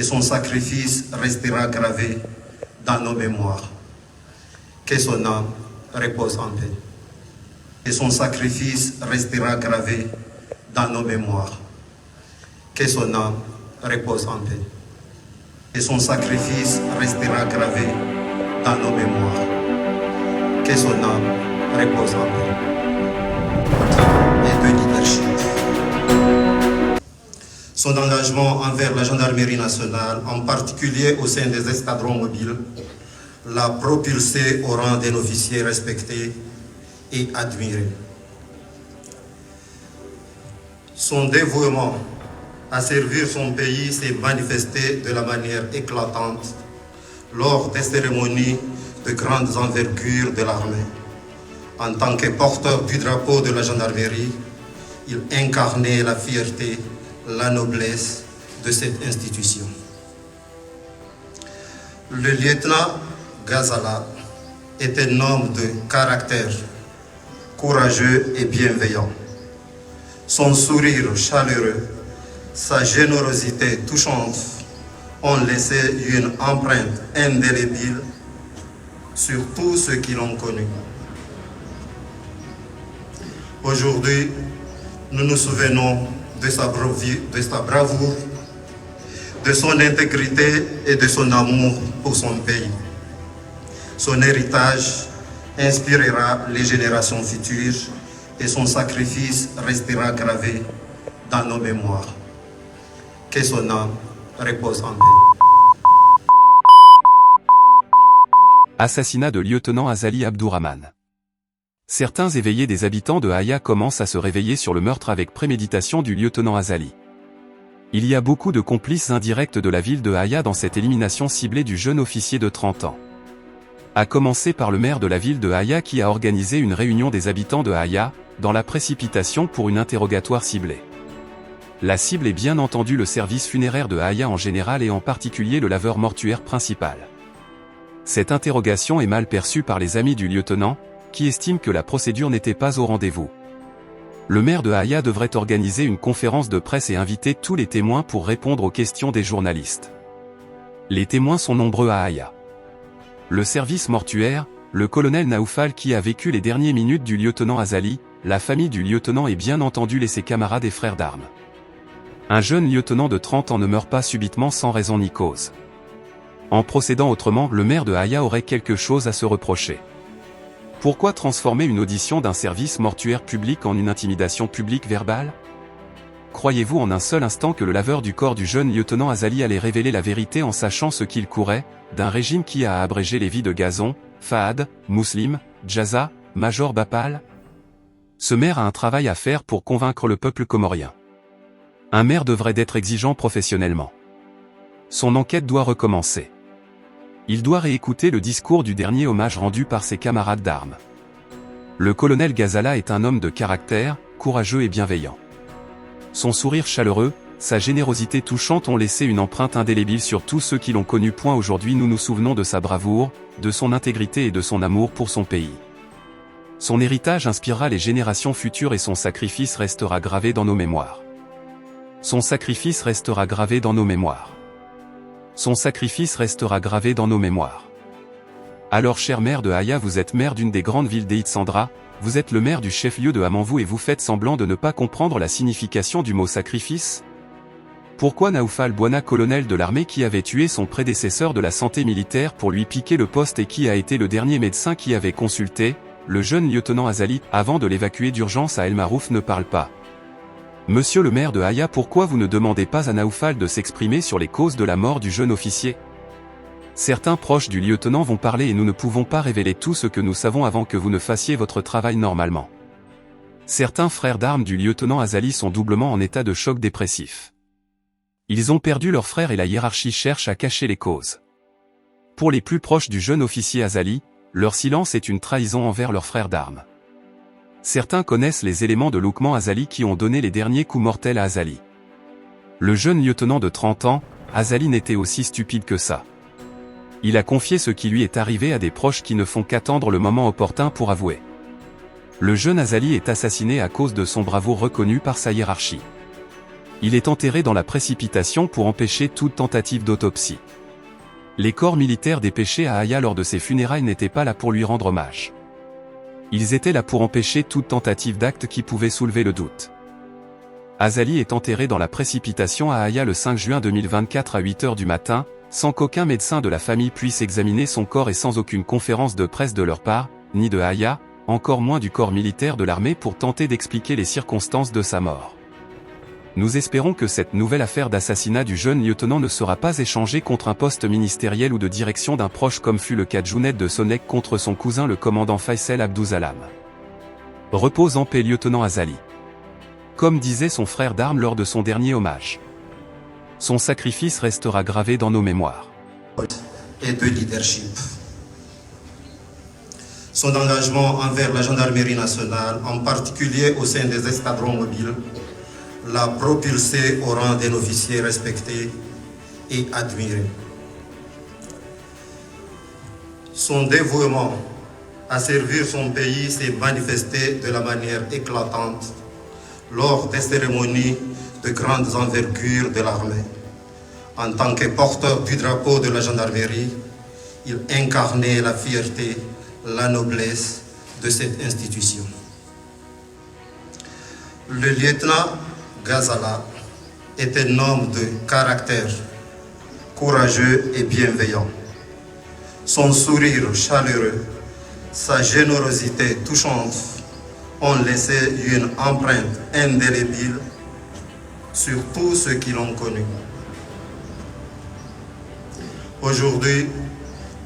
et son sacrifice restera gravé dans nos mémoires. Que son âme repose en paix. Et son sacrifice restera gravé dans nos mémoires. Que son âme repose en paix. Et son sacrifice restera gravé dans nos mémoires. Que son âme repose en paix. Et de leadership. Son engagement envers la gendarmerie nationale, en particulier au sein des escadrons mobiles, l'a propulsé au rang d'un officier respecté et admiré. Son dévouement à servir son pays s'est manifesté de la manière éclatante lors des cérémonies de grandes envergures de l'armée. En tant que porteur du drapeau de la gendarmerie, il incarnait la fierté, la noblesse de cette institution. Le lieutenant Ghazala est un homme de caractère, courageux et bienveillant. Son sourire chaleureux, sa générosité touchante ont laissé une empreinte indélébile sur tous ceux qui l'ont connu. Aujourd'hui, nous nous souvenons de sa bravoure, de son intégrité et de son amour pour son pays. Son héritage inspirera les générations futures et son sacrifice restera gravé dans nos mémoires. Que son âme repose en paix. Assassinat de lieutenant Azali Abdourahmane. Certains éveillés des habitants de Haya commencent à se réveiller sur le meurtre avec préméditation du lieutenant Azali. Il y a beaucoup de complices indirects de la ville de Haya dans cette élimination ciblée du jeune officier de 30 ans. À commencer par le maire de la ville de Haya qui a organisé une réunion des habitants de Haya, dans la précipitation pour une interrogatoire ciblée. La cible est bien entendu le service funéraire de Haya en général et en particulier le laveur mortuaire principal. Cette interrogation est mal perçue par les amis du lieutenant, qui estiment que la procédure n'était pas au rendez-vous. Le maire de Haya devrait organiser une conférence de presse et inviter tous les témoins pour répondre aux questions des journalistes. Les témoins sont nombreux à Haya. Le service mortuaire, le colonel Naoufal qui a vécu les dernières minutes du lieutenant Azali, la famille du lieutenant et bien entendu ses camarades et frères d'armes. Un jeune lieutenant de 30 ans ne meurt pas subitement sans raison ni cause. En procédant autrement, le maire de Haya aurait quelque chose à se reprocher. Pourquoi transformer une audition d'un service mortuaire public en une intimidation publique verbale? Croyez-vous en un seul instant que le laveur du corps du jeune lieutenant Azali allait révéler la vérité en sachant ce qu'il courait, d'un régime qui a abrégé les vies de Gazon, Fahad, Mouslim, Djaza, Major Bapal? Ce maire a un travail à faire pour convaincre le peuple comorien. Un maire devrait être exigeant professionnellement. Son enquête doit recommencer. Il doit réécouter le discours du dernier hommage rendu par ses camarades d'armes. Le colonel Ghazala est un homme de caractère, courageux et bienveillant. Son sourire chaleureux, sa générosité touchante ont laissé une empreinte indélébile sur tous ceux qui l'ont connu. Aujourd'hui nous nous souvenons de sa bravoure, de son intégrité et de son amour pour son pays. Son héritage inspirera les générations futures et son sacrifice restera gravé dans nos mémoires. Son sacrifice restera gravé dans nos mémoires. Son sacrifice restera gravé dans nos mémoires. Alors cher maire de Haya, vous êtes maire d'une des grandes villes d'Eïtsandra, vous êtes le maire du chef-lieu de Hamanvou et vous faites semblant de ne pas comprendre la signification du mot sacrifice? Pourquoi Naoufal Bouana, colonel de l'armée qui avait tué son prédécesseur de la santé militaire pour lui piquer le poste et qui a été le dernier médecin qui avait consulté le jeune lieutenant Azali avant de l'évacuer d'urgence à El Marouf, ne parle pas? Monsieur le maire de Haya, pourquoi vous ne demandez pas à Naoufal de s'exprimer sur les causes de la mort du jeune officier? Certains proches du lieutenant vont parler et nous ne pouvons pas révéler tout ce que nous savons avant que vous ne fassiez votre travail normalement. Certains frères d'armes du lieutenant Azali sont doublement en état de choc dépressif. Ils ont perdu leur frère et la hiérarchie cherche à cacher les causes. Pour les plus proches du jeune officier Azali, leur silence est une trahison envers leurs frères d'armes. Certains connaissent les éléments de Loukman Azali qui ont donné les derniers coups mortels à Azali. Le jeune lieutenant de 30 ans, Azali n'était aussi stupide que ça. Il a confié ce qui lui est arrivé à des proches qui ne font qu'attendre le moment opportun pour avouer. Le jeune Azali est assassiné à cause de son bravoure reconnu par sa hiérarchie. Il est enterré dans la précipitation pour empêcher toute tentative d'autopsie. Les corps militaires dépêchés à Aya lors de ses funérailles n'étaient pas là pour lui rendre hommage. Ils étaient là pour empêcher toute tentative d'acte qui pouvait soulever le doute. Azali est enterré dans la précipitation à Aya le 5 juin 2024 à 8 h du matin, sans qu'aucun médecin de la famille puisse examiner son corps et sans aucune conférence de presse de leur part, ni de Aya, encore moins du corps militaire de l'armée pour tenter d'expliquer les circonstances de sa mort. Nous espérons que cette nouvelle affaire d'assassinat du jeune lieutenant ne sera pas échangée contre un poste ministériel ou de direction d'un proche comme fut le cas de Junaid de Sonek contre son cousin le commandant Faisal Abdousalam. Repose en paix lieutenant Azali. Comme disait son frère d'armes lors de son dernier hommage. Son sacrifice restera gravé dans nos mémoires. Et de leadership. Son engagement envers la gendarmerie nationale, en particulier au sein des escadrons mobiles, l'a propulsé au rang d'un officier respecté et admiré. Son dévouement à servir son pays s'est manifesté de la manière éclatante lors des cérémonies de grandes envergures de l'armée. En tant que porteur du drapeau de la gendarmerie, il incarnait la fierté, la noblesse de cette institution. Le lieutenant Ghazala est un homme de caractère, courageux et bienveillant. Son sourire chaleureux, sa générosité touchante ont laissé une empreinte indélébile sur tous ceux qui l'ont connu. Aujourd'hui,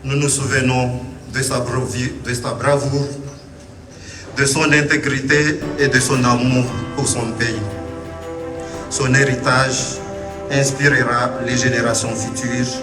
nous nous souvenons de sa bravoure, de son intégrité et de son amour pour son pays. Son héritage inspirera les générations futures